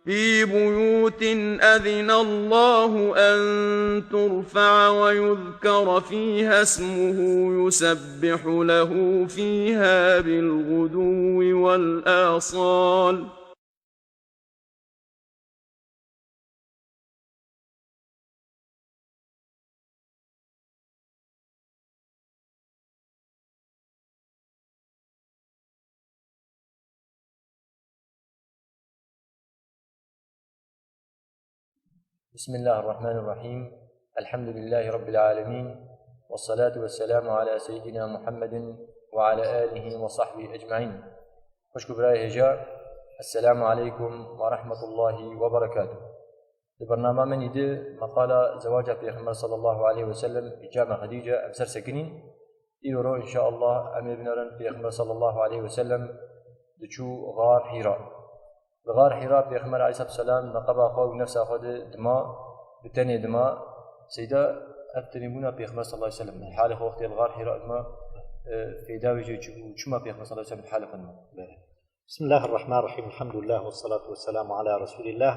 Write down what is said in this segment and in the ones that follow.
في بيوت أذن الله أن ترفع ويذكر فيها اسمه يسبح له فيها بالغدو والآصال. بسم الله الرحمن الرحيم. الحمد لله رب العالمين، والصلاة والسلام على سيدنا محمد وعلى آله وصحبه أجمعين. خوش براي هجا، السلام عليكم ورحمة الله وبركاته. البرنامج من يد مقالة زواج پیغمبر صلى الله عليه وسلم إجامة خديجة أمسر سكنين إيرو إن شاء الله أمير بنارن پیغمبر صلى الله عليه وسلم دچو غار حراء. بغار حراء پیغمبر علیه السلام نقبا خود نفس خود دماء بتنی دماء سيدا أبتنبونا پیغمبر صلى الله عليه وسلم حال وقت الغار حراء دماء في داوجه شما پیغمبر صلى الله عليه وسلم حال خدمه. بسم الله الرحمن الرحيم. الحمد لله والصلاة والسلام على رسول الله.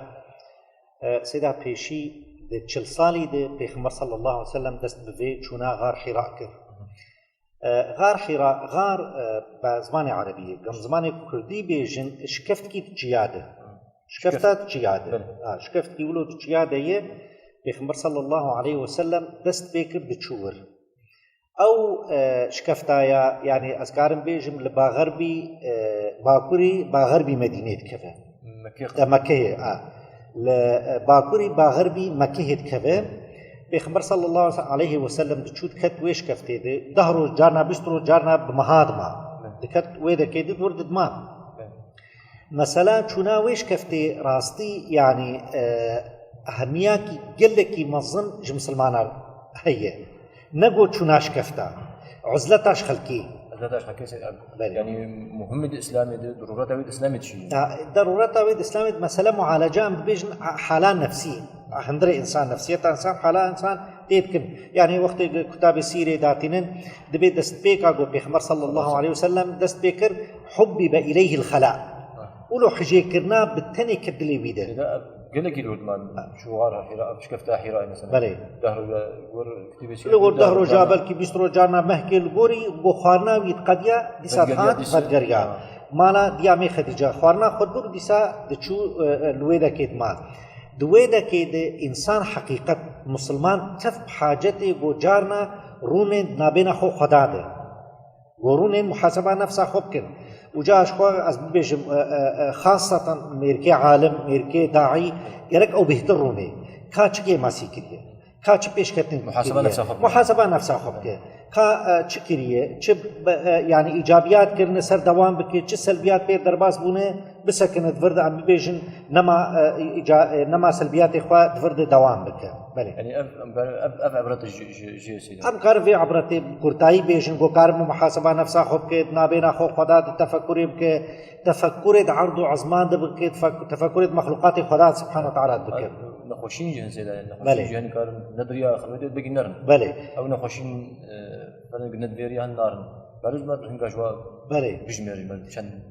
سيدا پیشی ده 40 سالی ده پیغمبر صلى الله عليه وسلم دست بوی چونا غار حراء کرد. غار حراء غار بزمان عربية قم زمان كردي بيجن شكفت كي جيادة شكفتات جيادة شكفت كي ولو جيادة يه بيخبر صلى الله عليه وسلم دست بيكر بتشور أو شكفتايا يعني أذكارم بيجم لباغربي باكوري باغربي مدينة كذا مكة لباكوري باغربي مكة كذا پیغمبر صلی الله علیه و سلم دچوت کت ویش کفته ده دهرو جارنا بسترو جارنا بمهاد ما دکت ویده که ده ورد ما مثلا چونا ویش کفته راستی يعني اهمیه کی گله کی مظن ج مسلمانان هي نگو چوناش کفته عزلتاش خلقی يعني مهم الإسلام ضرورات الإسلام شيء ضرورات الإسلام مثلا معالجة بيجن حالات نفسية عند إنسان نفسية إنسان حالات إنسان تيتكن يعني وقت كتاب السيرة داتين دبي دست بيك أقول بيخمر صلى الله عليه وسلم دست بيكر حبب إليه الخلاء ولو حجي كرنا بالتني كدلي بيده قال لك الولدمان شو غار حراء مش كفتها حراء مثلا بلي دهر ور كتب السيرة لو دهر جابل كي بيسترو جانا مهكل غوري بخارنا ويتقديا ديسات بدغريا مالا ديامي خديجه خارنا خدبر ديسا دچو لويدا كيد ما دويدا كيد انسان حقيقت مسلمان تف حاجتي جارنا رومن نابنا خو خدا ده ورون محاسبه نفسها خبكن وجاش خو از بيجم خاصه ميركي عالم ميركي داعي يرك او بهترونه كاچكي ماسي كريه كاچ پیش كتن محاسبه نفسها خبكه کا چکریه چ يعني ايجابيات كرن سر دوام بك چ سلبيات بير درباس بونه بسكنت ورد عم بيجن نما سلبيات اخوا ورد دوام بك بله يعني اف عبرت جي سيده ام کار وی عبرت کورتای بيجن گو کار محاسبه نفسها خبكه نابينا خو خدا تفکر بك تفکر عرض عظمان بك تفکر مخلوقات خدا سبحانه وتعالى بك نخوشين جنس نخوشين جهني كار ندريا خلوته بجنرن بله او نخوشين فرق ندبيري عن نارن برج ما بحن كجوا بله بجميري مشان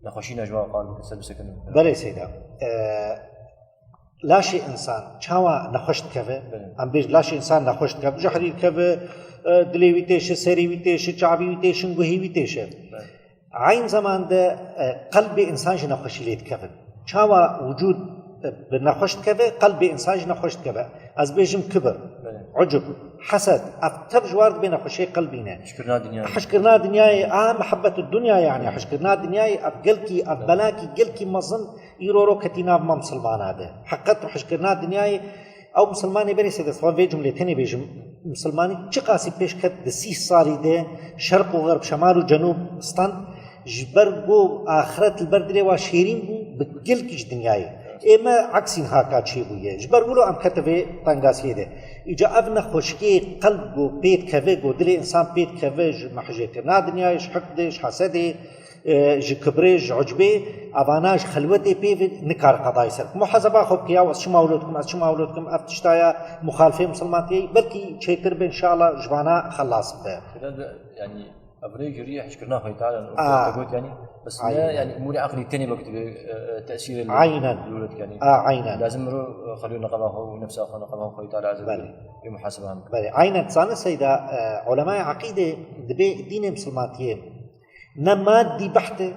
نخوشين اجواء قال بس سكن بله سيدا لا شيء انسان چاوا نخوشت كفه ام بيج لا شيء انسان نخوشت كفه جحري كفه دلي ويتش سري ويتش چابي ويتش غهي ويتش عين زمان ده قلب انسان جنا خوشيليت كفه چاوا وجود بنخوشت كفه قلب انسان جنا خوشت كفه از بيجم كبر عجب حسد اكثر جوارد بين خوشي قلبينا حشكرنا دنيا محبه الدنيا يعني حشكرنا دنيا ابقلكي ابلاكي قلكي مظن يرورو كتينا ما مسلمان هذا حقت حشكرنا دنيا او مسلماني بني سيد سوال في جملتين بيجم مسلماني چقاسي پیش كد 30 سالي ده شرق وغرب شمال وجنوب استان جبرغو اخرت البردري وشيرين بو بقلكي دنيا اما عكسين هاكا چي بويه جبر ولو ام كتبه تنگاسيه ده اجا ابن خوشكي قلب گو بيت كوي گو دل انسان بيت كوي محجه كرنا دنياش حقدش حسده ج كبريج عجبه اواناج خلوته بي نكار قضايا سر محاسبه خب كيا وش مولودكم از مولودكم افتشتايا مخالفه مسلماتي بلكي چيتر ان شاء الله جوانا خلاص به يعني ابري جريح شكرنا هاي تعالى قلت يعني بس لا يعني امور عقلي ثاني وقت تاثير عينا يعني عينا لازم خلونا نقبه نفسه خلونا نقبه خوي تعالى عز وجل بمحاسبه عنه عينا تصانع سيدا علماء عقيده دبي دين مسلماتيه نمادي بحته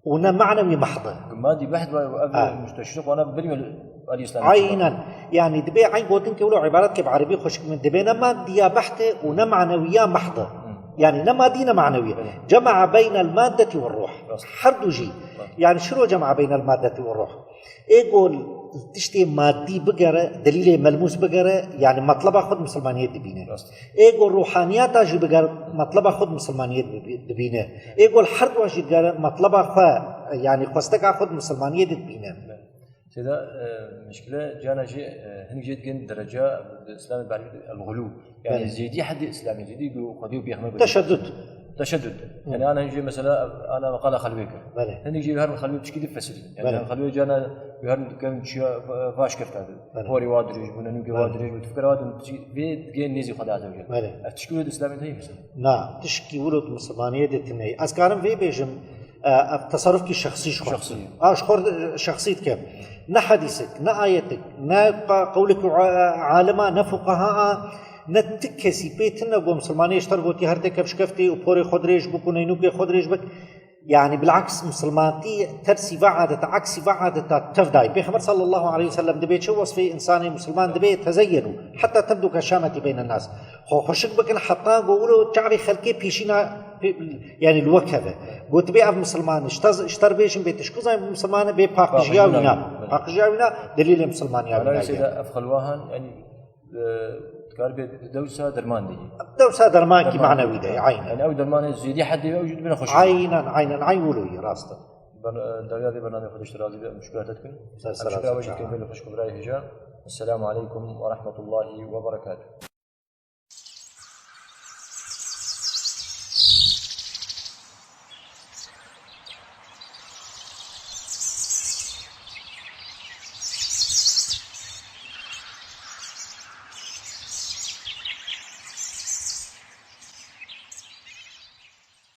ونا معنوي محضه مادي بحت وقبل مستشرق وانا بالمل الاسلام عينا يعني دبي عين قوتين كيلو عبارات كيف عربي خشك من دبي نماديه بحته ونا معنويه محضه يعني نمادينا معنوية جمع بين المادة والروح حردوجي يعني شنو جمع بين المادة والروح يقول تشتي مادي بقرة دليل ملموس بقرة يعني مطلبها خد مسلمانية دبينه يقول روحانيات اجي بقرة مطلبها خد مسلمانية دبينه يقول حرد واجي بقرة مطلبها خا يعني خواستك خد مسلمانية دبينه سيدا مشكلة جانا جي هني جيت جن درجة الإسلام بعد الغلو يعني زيدي حد إسلامي زيدي قديو بيحمل تشدد يعني أنا نجي مثلا أنا مقالة خلويك هني جي بهرم خلوي تشكيل فسري يعني خلوي جانا بهرم كم شيء فاش كفت هذا هو روادرج وننجي وادرج وتفكر واد بيت جين نيزي خدعته وجل تشكيل الإسلامي تهي مثلا نا تشكي ولد مسلمانية دتني أذكارم في بيجم تصرفك الشخصي شخور شخصيتك كيف نا حديثك نا آياتك نا قولك عالما نا فقهاء نا تكسي بيتنا قوم مسلمانية اشترقوتي هرتك بشكفتي وبوري خدريش بكونينوكي خدريش بك يعني بالعكس مسلماتي ترسي بعدة عكسي بعدة تفداي بيخبر صلى الله عليه وسلم دبيت شو وصفي إنساني مسلمان دبيت تزينوا حتى تبدو كشامة بين الناس خشك بكن حتى قولوا تعري خلقي بيشينا يعني الوكفة قلت بيع مسلمان اشتر بيش بيت شكو زي مسلمان بي باق جياونا دليل مسلمان يا ولا سيدا أفخلواهن يعني كاربي دوسة درمان دي دوسة درمان كي معنوي ده عين يعني أو درمان زيدي حد يوجد بنا خش عينا عين ولوي راسته دعوة برنامج خدش ترازي مشكلاتكم شكرا وجهكم بين خشكم رأي هجاء السلام عليكم ورحمة الله وبركاته